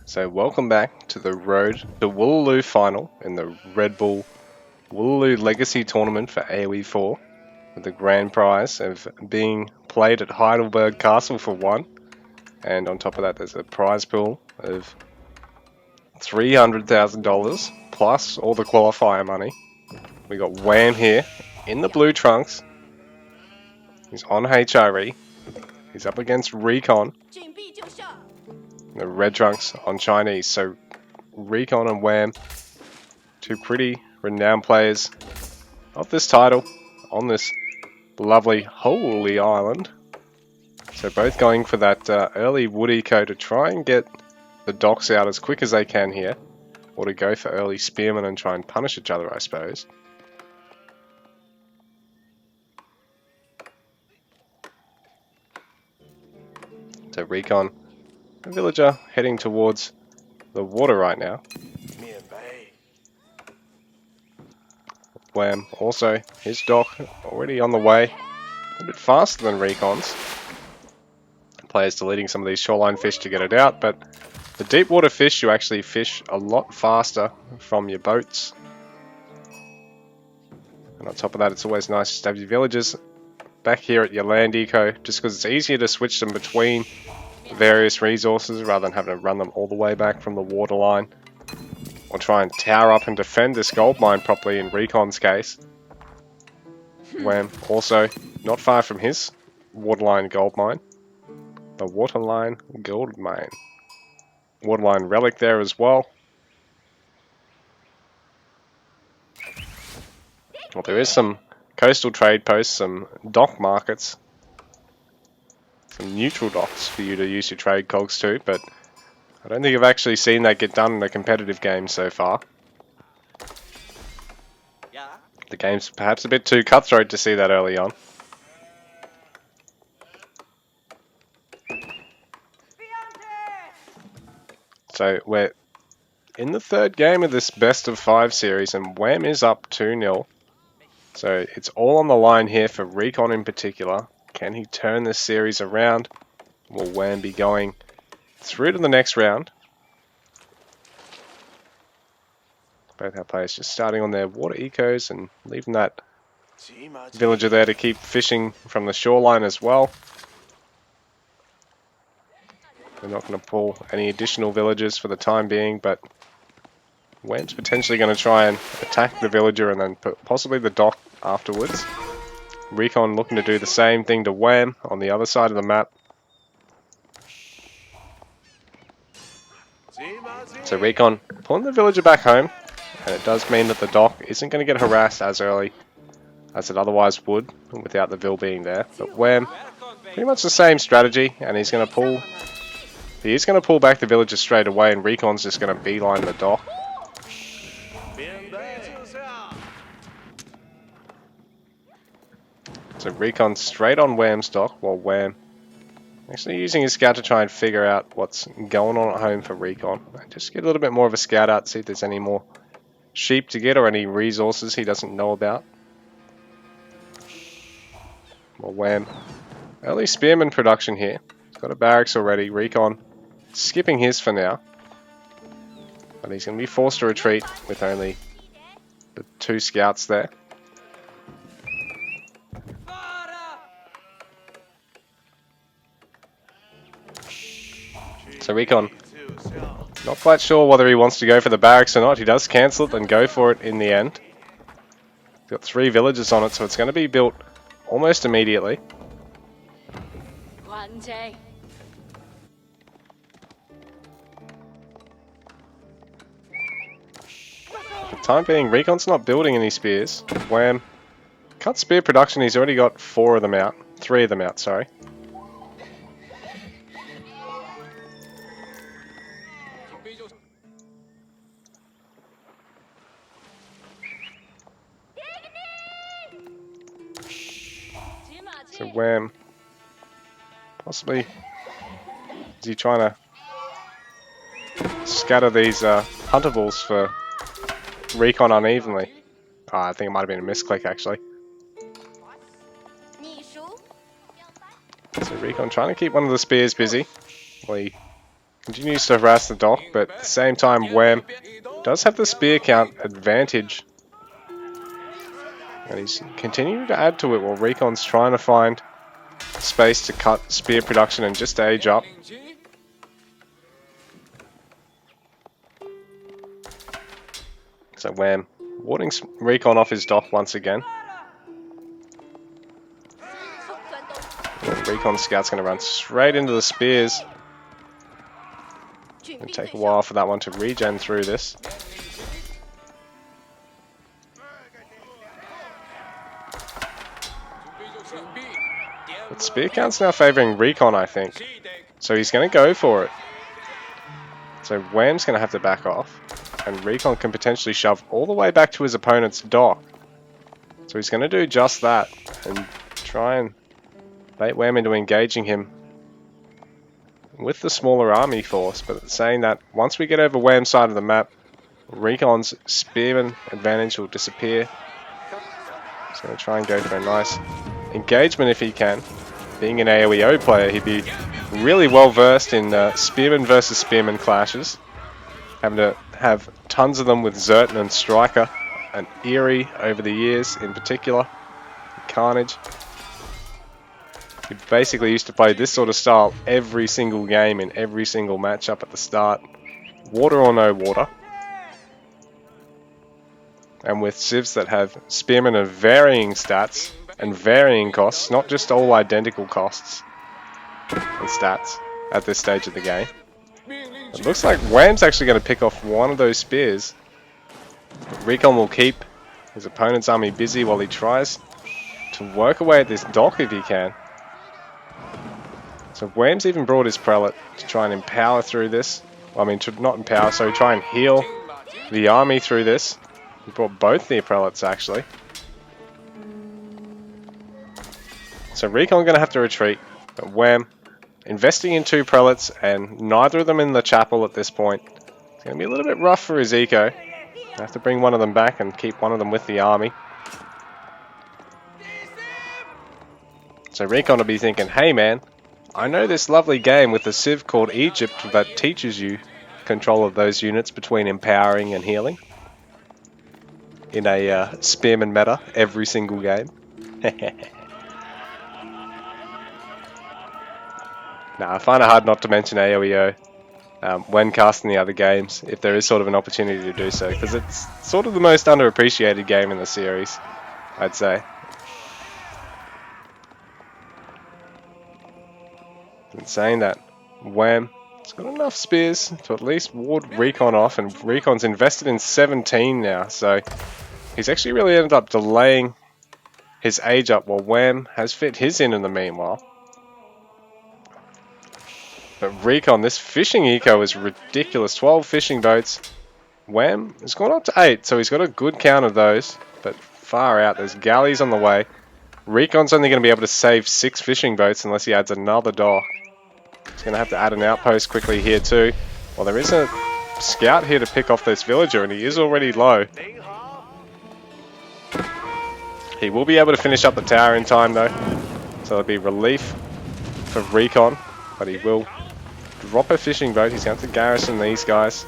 So welcome back to the road to Wololo final in the Red Bull Wololo Legacy Tournament for AoE4, with the grand prize of being played at Heidelberg Castle for one, and on top of that there's a prize pool of $300,000 plus all the qualifier money. We got Wam here in the blue trunks. He's on HRE. He's up against RecoN. The red trunks on Chinese. So RecoN and Wam, two pretty renowned players of this title on this lovely holy island. So both going for that early wood eco to try and get the docks out as quick as they can here, or to go for early spearmen and try and punish each other, I suppose. So RecoN, a villager heading towards the water right now. Wam also, his dock already on the way, a little bit faster than RecoN's. Players deleting some of these shoreline fish to get it out, but the deep water fish you actually fish a lot faster from your boats. And on top of that, it's always nice to have your villagers back here at your land eco, just because it's easier to switch them between various resources rather than having to run them all the way back from the waterline, or try and tower up and defend this gold mine properly in RecoN's case. Wam also not far from his waterline gold mine. The waterline gold mine. Waterline relic there as well. Well, there is some coastal trade posts, some dock markets, some neutral docks for you to use your trade cogs to, but I don't think I've actually seen that get done in a competitive game so far. The game's perhaps a bit too cutthroat to see that early on. So we're in the third game of this best of 5 series, and Wam is up 2-0. So it's all on the line here for RecoN in particular. Can he turn this series around? Will Wam be going through to the next round? Both our players just starting on their water ecos and leaving that villager there to keep fishing from the shoreline as well. We're not going to pull any additional villagers for the time being, but Wam's potentially going to try and attack the villager and then possibly the dock afterwards. RecoN looking to do the same thing to Wam on the other side of the map. So RecoN pulling the villager back home, and it does mean that the dock isn't going to get harassed as early as it otherwise would without the vill being there. But Wam, pretty much the same strategy, and he's going to pull. He is going to pull back the villager straight away, and RecoN's just going to beeline the dock. So RecoN straight on Wam's dock, while Wam actually using his scout to try and figure out what's going on at home for RecoN. Just get a little bit more of a scout out, see if there's any more sheep to get or any resources he doesn't know about. Well, Wam, early spearman production here. He's got a barracks already. RecoN skipping his for now, but he's going to be forced to retreat with only the 2 scouts there. So RecoN, not quite sure whether he wants to go for the barracks or not. He does cancel it and go for it in the end. Got 3 villagers on it, so it's going to be built almost immediately. For the time being, RecoN's not building any spears. Wam, cut spear production, he's already got 4 of them out. 3 of them out, sorry. So Wam, possibly, is he trying to scatter these huntables for RecoN unevenly? Oh, I think it might have been a misclick actually. So RecoN trying to keep one of the spears busy while he continues to harass the dock, but at the same time Wam does have the spear count advantage. And he's continuing to add to it while RecoN's trying to find space to cut spear production and just age up. So Wam warding RecoN off his dock once again. RecoN scout's going to run straight into the spears. It'll take a while for that one to regen through this. But spear count's now favouring RecoN, I think. So he's going to go for it. So Wam's going to have to back off. And RecoN can potentially shove all the way back to his opponent's dock. So he's going to do just that. And try and bait Wam into engaging him with the smaller army force. But saying that once we get over Wam's side of the map, RecoN's spearman advantage will disappear. He's going to try and go for a nice engagement if he can. Being an AoEO player, he'd be really well versed in spearman versus spearman clashes. Having to have tons of them with Zertan and Striker and Eerie over the years in particular. Carnage. He basically used to play this sort of style every single game in every single matchup at the start. Water or no water. And with civs that have spearmen of varying stats and varying costs, not just all identical costs and stats at this stage of the game. It looks like Wam's actually going to pick off one of those spears. But RecoN will keep his opponent's army busy while he tries to work away at this dock if he can. So Wam's even brought his prelate to try and empower through this. Well, I mean, to not empower, so try and heal the army through this. He brought both the prelates actually. So RecoN going to have to retreat, but Wam investing in 2 prelates and neither of them in the chapel at this point. It's going to be a little bit rough for his eco. I have to bring one of them back and keep one of them with the army. So RecoN will be thinking, hey man, I know this lovely game with a civ called Egypt that teaches you control of those units between empowering and healing. In a spearman meta every single game. Nah, I find it hard not to mention AoEO when casting the other games, if there is sort of an opportunity to do so, because it's sort of the most underappreciated game in the series, I'd say. And saying that, Wam has got enough spears to at least ward RecoN off, and RecoN's invested in 17 now, so he's actually really ended up delaying his age up while Wam has fit his in the meanwhile. But RecoN, this fishing eco is ridiculous. 12 fishing boats. Wam has gone up to 8, so he's got a good count of those. But far out, there's galleys on the way. RecoN's only going to be able to save 6 fishing boats unless he adds another dock. He's going to have to add an outpost quickly here too. Well, there is a scout here to pick off this villager, and he is already low. He will be able to finish up the tower in time though. So there'll be relief for RecoN, but he will drop a fishing boat. He's going to have to garrison these guys.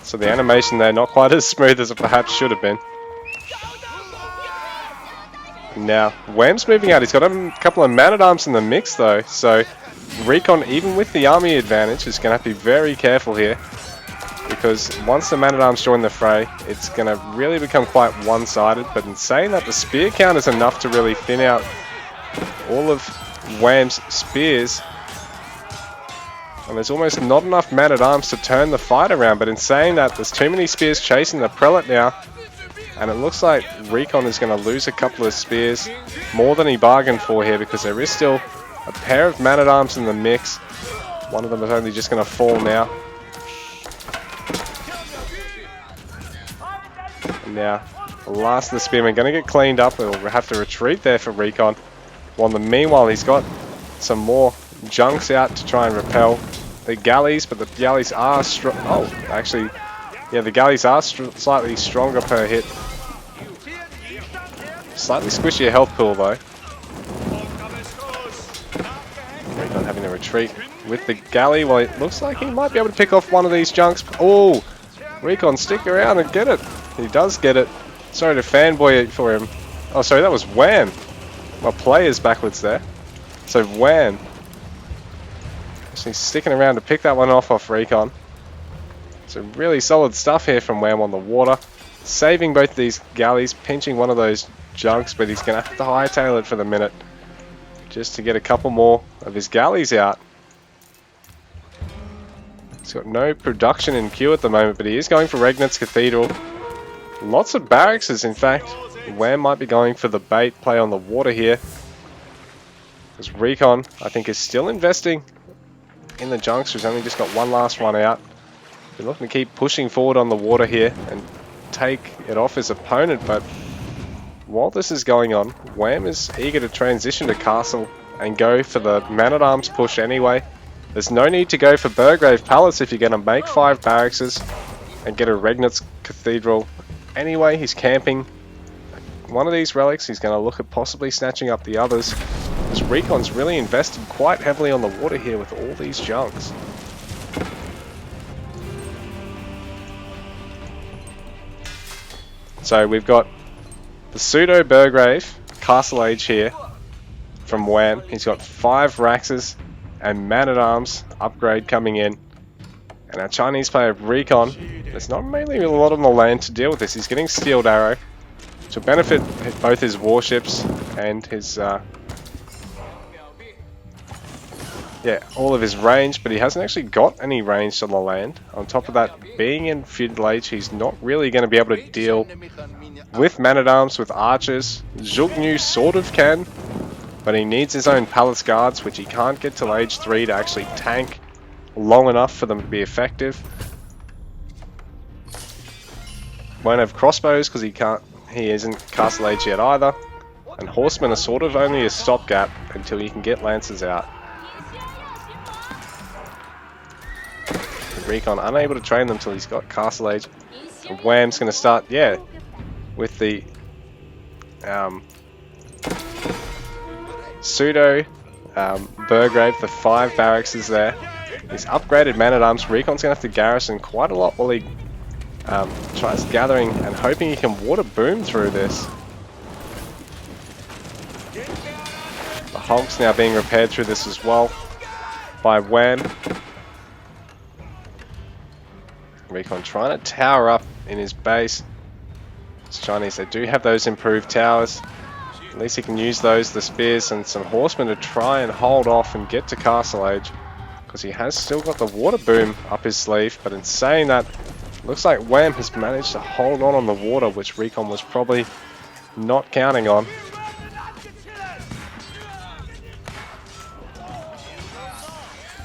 So the animation there, not quite as smooth as it perhaps should have been. Now, Wam's moving out. He's got a couple of man-at-arms in the mix though, so RecoN, even with the army advantage, is going to have to be very careful here. Because once the man-at-arms join the fray, it's going to really become quite one-sided. But in saying that, the spear count is enough to really thin out all of Wam's spears. And there's almost not enough man-at-arms to turn the fight around. But in saying that, there's too many spears chasing the prelate now. And it looks like RecoN is going to lose a couple of spears, more than he bargained for here, because there is still a pair of man-at-arms in the mix. One of them is only just going to fall now. And now, the last of the spearmen going to get cleaned up. We'll have to retreat there for RecoN. While in the meanwhile, he's got some more junks out to try and repel the galleys, but the galleys are strong. Oh, actually, yeah, the galleys are slightly stronger per hit. Slightly squishier health pool though. RecoN having to retreat with the galley. Well, it looks like he might be able to pick off one of these junks. Oh, RecoN, stick around and get it. He does get it. Sorry to fanboy it for him. Oh, sorry, that was Wam. My player's backwards there. So Wam. He's sticking around to pick that one off RecoN. So really solid stuff here from Wam on the water. Saving both of these galleys, pinching one of those junks, but he's going to have to hightail it for the minute. Just to get a couple more of his galleys out. He's got no production in queue at the moment, but he is going for Regnitz Cathedral. Lots of barracks, in fact. Wam might be going for the bait play on the water here. Because RecoN, I think, is still investing in the junks. He's only just got one last one out. They're looking to keep pushing forward on the water here and take it off his opponent, but while this is going on, Wam is eager to transition to castle and go for the man-at-arms push anyway. There's no need to go for Burgrave Palace if you're going to make 5 barracks and get a Regnitz Cathedral. Anyway, he's camping one of these relics. He's going to look at possibly snatching up the others. As RecoN's really invested quite heavily on the water here with all these junks. So we've got the pseudo Burgrave Castle Age here from Wam. He's got 5 Raxes and Man-at-Arms upgrade coming in. And our Chinese player RecoN, there's not really a lot on the land to deal with this. He's getting Steeled Arrow to benefit both his warships and his all of his range, but he hasn't actually got any range on the land. On top of that, being in Feudal Age, he's not really going to be able to deal with Man-at-Arms, with archers. Zhugnu sort of can, but he needs his own Palace Guards, which he can't get till Age 3 to actually tank long enough for them to be effective. Won't have crossbows because he isn't Castle Age yet either. And horsemen are sort of only a stopgap until you can get lancers out. RecoN unable to train them till he's got Castle Age. And Wam's going to start, with the pseudo Burgrave, the 5 barracks is there. He's upgraded Man-at-Arms. RecoN's going to have to garrison quite a lot while he tries gathering and hoping he can water boom through this. The Hulk's now being repaired through this as well by Wam. RecoN trying to tower up in his base. It's Chinese, they do have those improved towers. At least he can use those, the spears and some horsemen to try and hold off and get to Castle Age. Because he has still got the water boom up his sleeve, but in saying that, looks like Wam has managed to hold on the water, which RecoN was probably not counting on.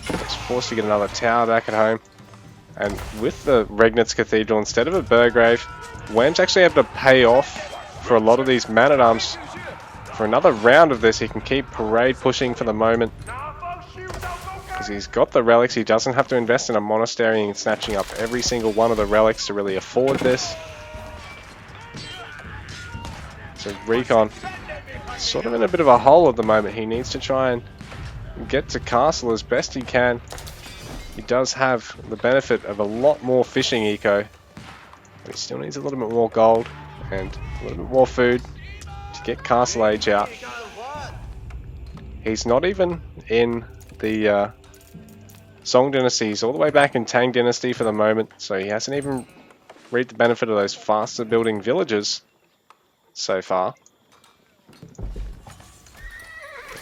He's forced to get another tower back at home. And with the Regnitz Cathedral, instead of a Burgrave, Wam's actually able to pay off for a lot of these Man-at-Arms. For another round of this, he can keep parade pushing for the moment. Because he's got the relics, he doesn't have to invest in a monastery and snatching up every single one of the relics to really afford this. So RecoN, sort of in a bit of a hole at the moment. He needs to try and get to castle as best he can. He does have the benefit of a lot more fishing eco, but he still needs a little bit more gold and a little bit more food to get Castle Age out. He's not even in the Song Dynasty, he's all the way back in Tang Dynasty for the moment, so he hasn't even reaped the benefit of those faster building villages so far.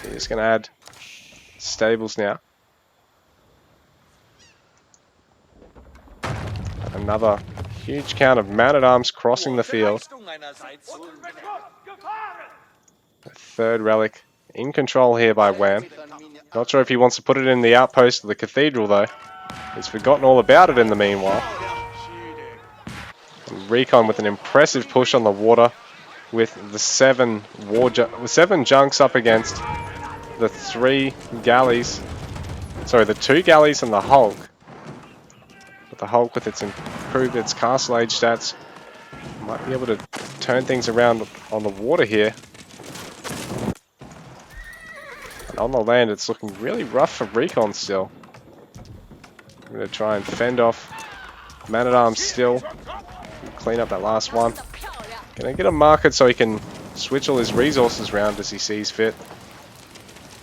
He's going to add stables now. Another huge count of Man-at-Arms crossing the field. A 3rd relic in control here by Wam. Not sure if he wants to put it in the outpost of the cathedral though. He's forgotten all about it in the meanwhile. And RecoN with an impressive push on the water with the 7 junks up against the 3 galleys. Sorry, the 2 galleys and the Hulk. But the Hulk with its improved Castle Age stats might be able to turn things around on the water here. on the land, it's looking really rough for RecoN still. I'm going to try and fend off Man-at-Arms still. Clean up that last one. Going to get a market so he can switch all his resources around as he sees fit.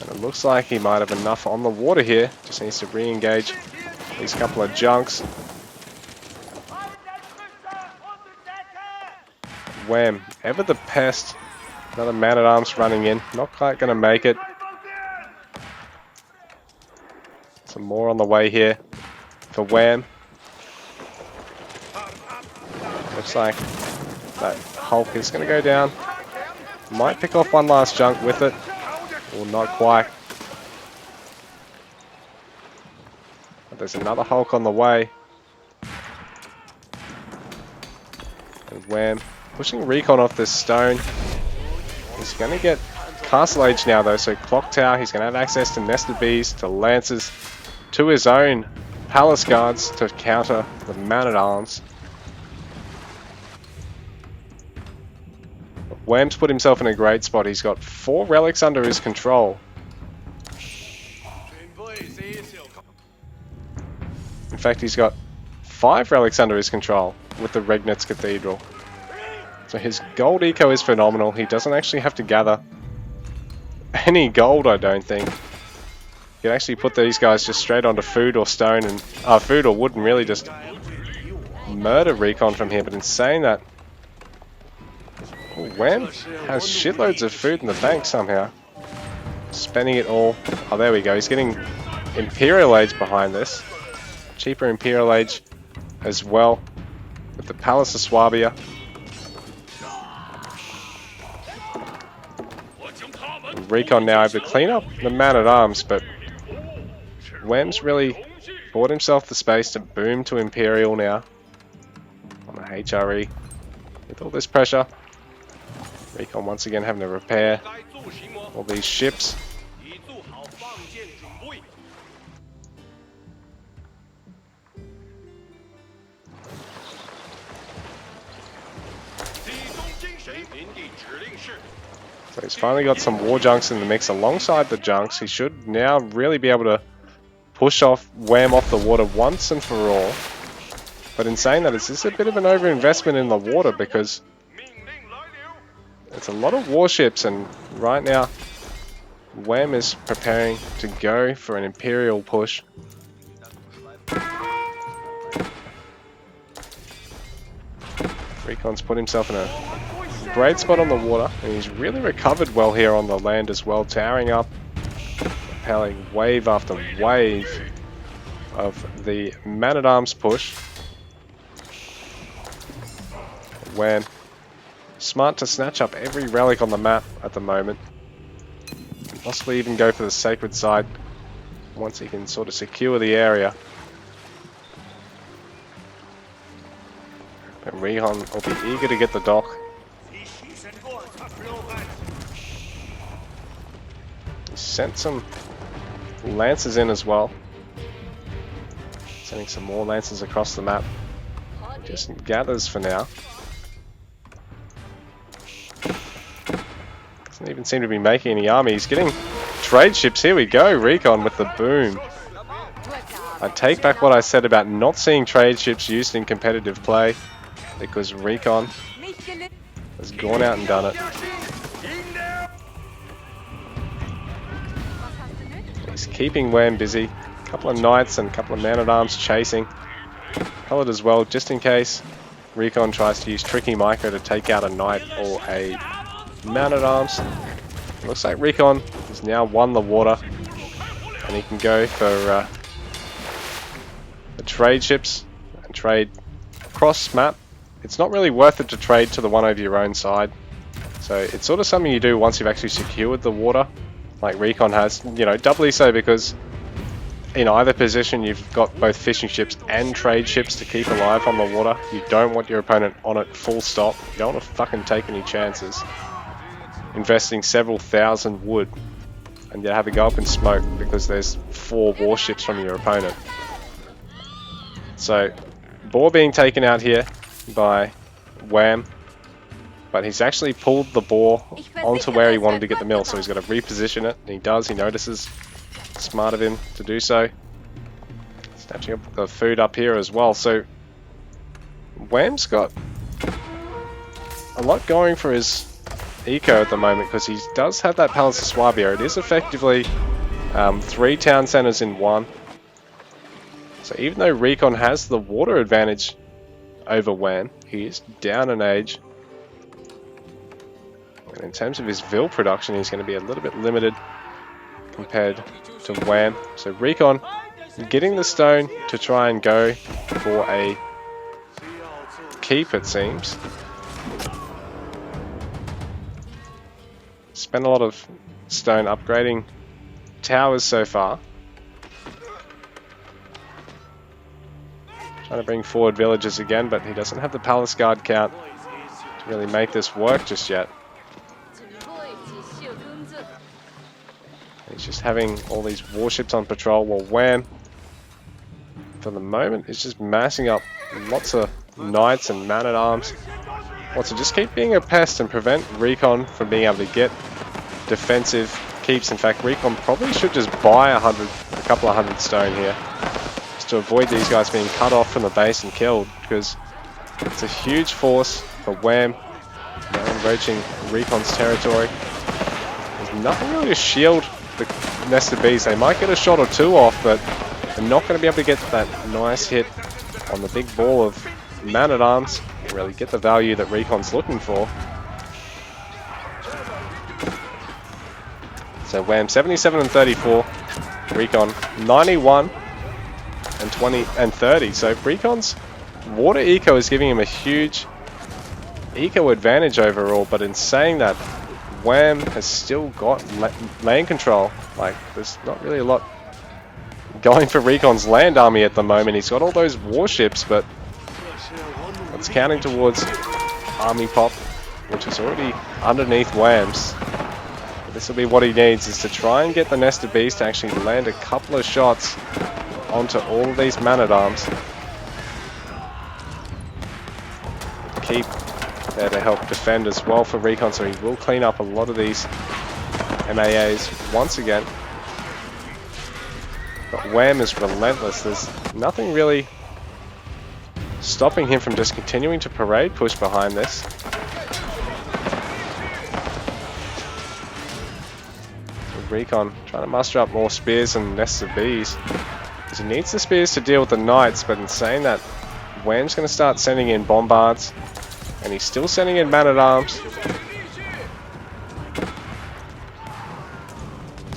And it looks like he might have enough on the water here. Just needs to re-engage these couple of junks. Wham! Ever the pest. Another Man-at-Arms running in. Not quite going to make it. Some more on the way here for Wham. Looks like that Hulk is going to go down. Might pick off one last junk with it. Or not quite. But there's another Hulk on the way. And Wham pushing RecoN off this stone. He's going to get Castle Age now though, so Clock Tower, he's going to have access to Nested Bees, to Lancers, to his own Palace Guards to counter the Man-at-Arms. Wham's put himself in a great spot. He's got 4 relics under his control. In fact, he's got 5 relics under his control with the Regnitz Cathedral. So his gold eco is phenomenal. He doesn't actually have to gather any gold, I don't think. You can actually put these guys just straight onto food or stone and food or wood and really just murder RecoN from here. But in saying that, Wham has shitloads of food in the bank somehow. Spending it all. Oh, there we go. He's getting Imperial Age behind this. Cheaper Imperial Age as well. With the Palace of Swabia. RecoN now able to clean up the Man-at-Arms, but Wham's really bought himself the space to boom to Imperial now. On the HRE. With all this pressure. RecoN once again having to repair all these ships. So he's finally got some war junks in the mix alongside the junks. He should now really be able to push off Wham off the water once and for all. But in saying that, it's just a bit of an overinvestment in the water because it's a lot of warships, and right now Wham is preparing to go for an Imperial push. RecoN's put himself in a great spot on the water, and he's really recovered well here on the land as well, towering up, repelling wave after wave of the Man-at-Arms push. Wham, smart to snatch up every relic on the map at the moment. Possibly even go for the sacred side once he can sort of secure the area. But RecoN will be eager to get the dock. He sent some Lancers in as well. Sending some more Lancers across the map. Just gathers for now. Doesn't even seem to be making any army. He's getting trade ships. Here we go. RecoN with the boom. I take back what I said about not seeing trade ships used in competitive play, because RecoN has gone out and done it. He's keeping Wham busy. A couple of knights and a couple of Man-at-Arms chasing. Coloured as well, just in case RecoN tries to use Tricky Micro to take out a knight or a Man-at-Arms. Looks like RecoN has now won the water, and he can go for the trade ships and trade across map. It's not really worth it to trade to the one over your own side, so it's sort of something you do once you've actually secured the water, like RecoN has. You know, doubly so because in either position you've got both fishing ships and trade ships to keep alive on the water. You don't want your opponent on it full stop. You don't want to fucking take any chances investing several thousand wood and you have it go up in smoke because there's 4 warships from your opponent. So, Boar being taken out here by Wham. But he's actually pulled the boar onto where he wanted to get the mill, so he's got to reposition it, and he does. He notices. Smart of him to do so. Snatching up the food up here as well. So Wam's got a lot going for his eco at the moment, because he does have that Palace of Swabia. It is effectively 3 town centers in one. So even though RecoN has the water advantage over Wam, he is down in age. And in terms of his Vil production, he's going to be a little bit limited compared to Wam. So RecoN getting the stone to try and go for a keep, it seems. Spent a lot of stone upgrading towers so far. Trying to bring forward villagers again, but he doesn't have the palace guard count to really make this work just yet. He's just having all these warships on patrol, while Wam, for the moment, is just massing up lots of knights and man-at-arms. Wants to just keep being a pest and prevent RecoN from being able to get defensive keeps. In fact, RecoN probably should just buy a couple of hundred stone here, just to avoid these guys being cut off from the base and killed, because it's a huge force for Wam now encroaching RecoN's territory. There's nothing really to shield the nested bees. They might get a shot or two off, but they're not going to be able to get that nice hit on the big ball of man-at-arms and really get the value that RecoN's looking for. So Wam 77 and 34, RecoN 91 and 20 and 30. So RecoN's water eco is giving him a huge eco advantage overall, but in saying that, Wam has still got land control. Like, there's not really a lot going for RecoN's land army at the moment. He's got all those warships, but it's counting towards army pop, which is already underneath Wam's. This will be what he needs, is to try and get the nested bees to actually land a couple of shots onto all of these man-at-arms. Keep there to help defend as well for RecoN, so he will clean up a lot of these MAAs once again. But Wam is relentless. There's nothing really stopping him from just continuing to parade push behind this. RecoN trying to muster up more spears and nests of bees, because he needs the spears to deal with the knights. But in saying that, Wam's going to start sending in bombards, and he's still sending in man-at-arms. So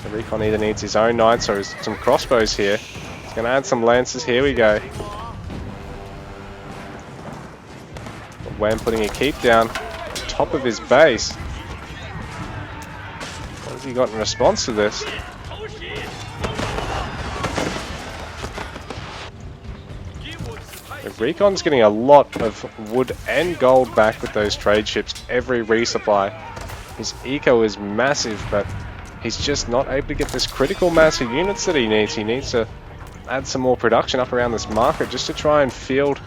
RecoN either needs his own knights or some crossbows here. He's going to add some lances. Here we go. Wam putting a keep down on top of his base. What has he got in response to this? RecoN's getting a lot of wood and gold back with those trade ships every resupply. His eco is massive, but he's just not able to get this critical mass of units that he needs. He needs to add some more production up around this market just to try and field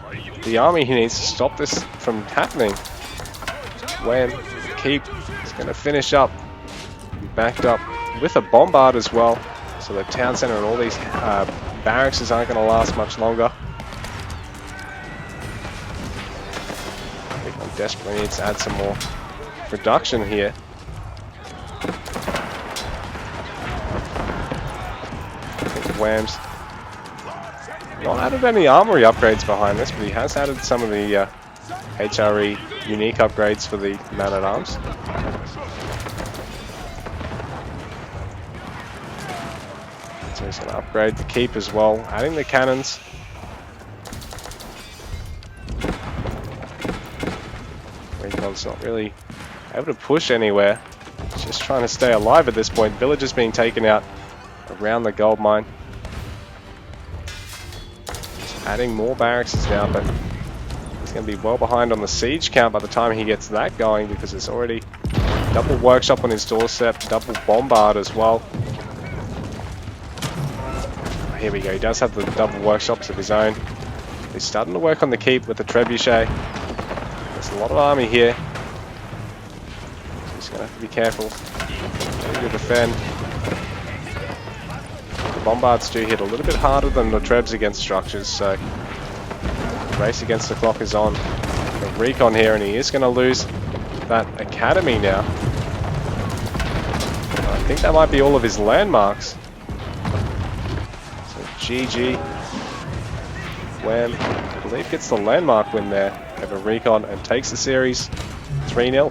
the army he needs to stop this from happening. Wam keep is going to finish up, backed up with a bombard as well, so the town center and all these barracks aren't going to last much longer. RecoN desperately needs to add some more production here. I think Wam's not added any armory upgrades behind this, but he has added some of the HRE unique upgrades for the man-at-arms. So he's going to upgrade the keep as well, adding the cannons. RecoN's not really able to push anywhere. He's just trying to stay alive at this point. Villagers being taken out around the gold mine. Adding more barracks now, but he's going to be well behind on the siege count by the time he gets that going, because there's already double workshop on his doorstep, double bombard as well. Here we go, he does have the double workshops of his own. He's starting to work on the keep with the trebuchet. There's a lot of army here. Just going to have to be careful. To defend. The bombards do hit a little bit harder than the trebs against structures, so the race against the clock is on. For RecoN here, and he is going to lose that academy now. I think that might be all of his landmarks. So GG. Wam, I believe, gets the landmark win there over RecoN and takes the series 3-0.